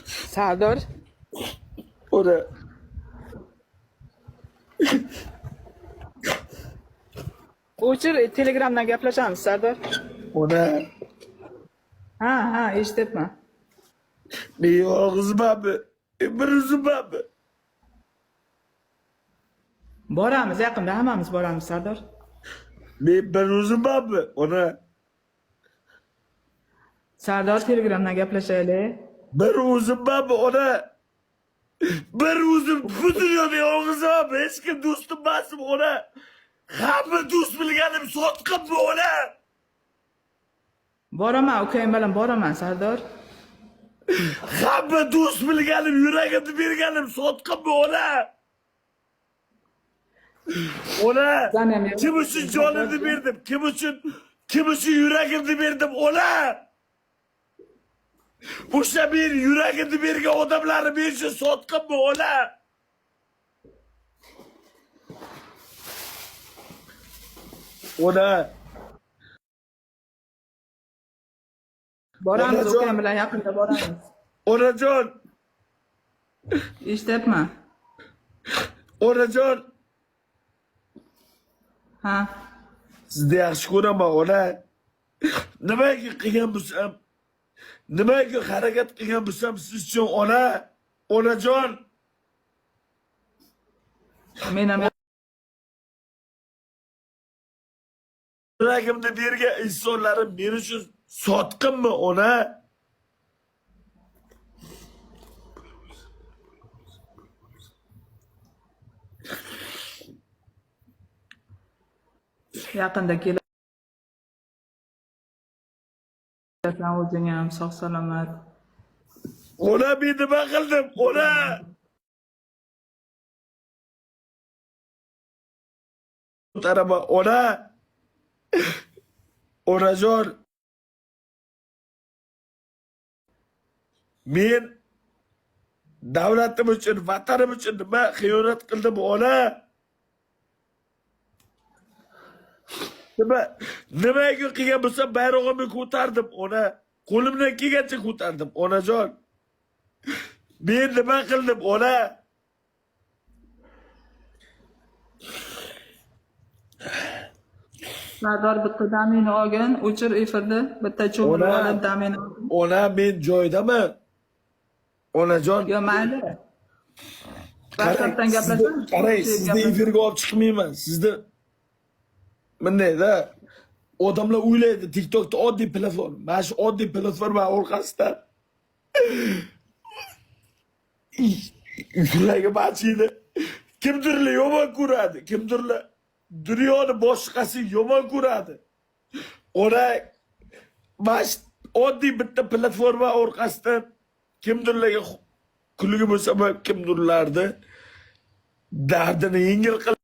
Sardor. Ora. O'chir, Telegramdan gaplashamiz, Sardor. Ora. Ha, eshityapman. Men yolg'izmanmi? Bir o'zimmanmi? Boramiz, yaqinda hammamiz boramiz, Sardor. Men bir o'zimmanmi? Ona. Sardor, Telegramdan gaplashaylik. Bir o'zimmanmi? Ona. Bir o'zim bu dunyoda yolg'izmanmi? Hech kim do'stim emasmi? Ona. Hamma do'st bilganim sotqinmi? Ona. Boraman, ukam bilan boraman, Sardor. Hamma do'st bilganim, yuragimni berganim sotqinmi? Ona. Ona. Kim uchun jonimni berdim? Kim uchun yuragimni berdim? Ona. O'sha men yuragimni bergan odamlarni men uchun sotqinmi? Ona. Ona. Boramiz, Onajon. ukam bilan yaqinda boramiz. Onajon. Eshityapman. Onajon. Ha. Sizni yaxshi ko'raman, ona. Nimaga qilgan bo'lsam, nimaga harakat qilgan bo'lsam siz uchun, ona. Onajon. Men ham Yuragimni bergan insonlarim men uchun sotqinmi, ona? yaqinda kelasan, o'zing ham sog' salomat. Ona, men nima qildim, ona? Ko'taraman, ona. Onajon. Men davlatim uchun, vatanim uchun nima xiyonat qildim, ona? Nimaga qilgan bo'lsam bayrog'imni ko'tardim, ona. Qo'limdan kelgancha ko'tardim, onajon. Men nima qildim, ona? Sardor, bitta damini olgin, o'chir efirni, bitta cho'milib olib damini olgin. Ona, men joydaman. Onajon. Yo, mayli. WhatsAppdan gaplashamiz. Qarang, sizni efirga olib chiqmayman. Sizni bundayda odamlar o'ylaydi, TikTokda oddiy platforma. Mana shu oddiy platforma orqasida yuragim achiydi. Kimdirlar yomon ko'radi, kimdirlar dunyoni boshqasi yomon ko'radi. Ona, mana shu oddiy bitta platforma orqasidan kimdirlarga kulgi bo'lsa, kimdirlarni dardini yengil qilib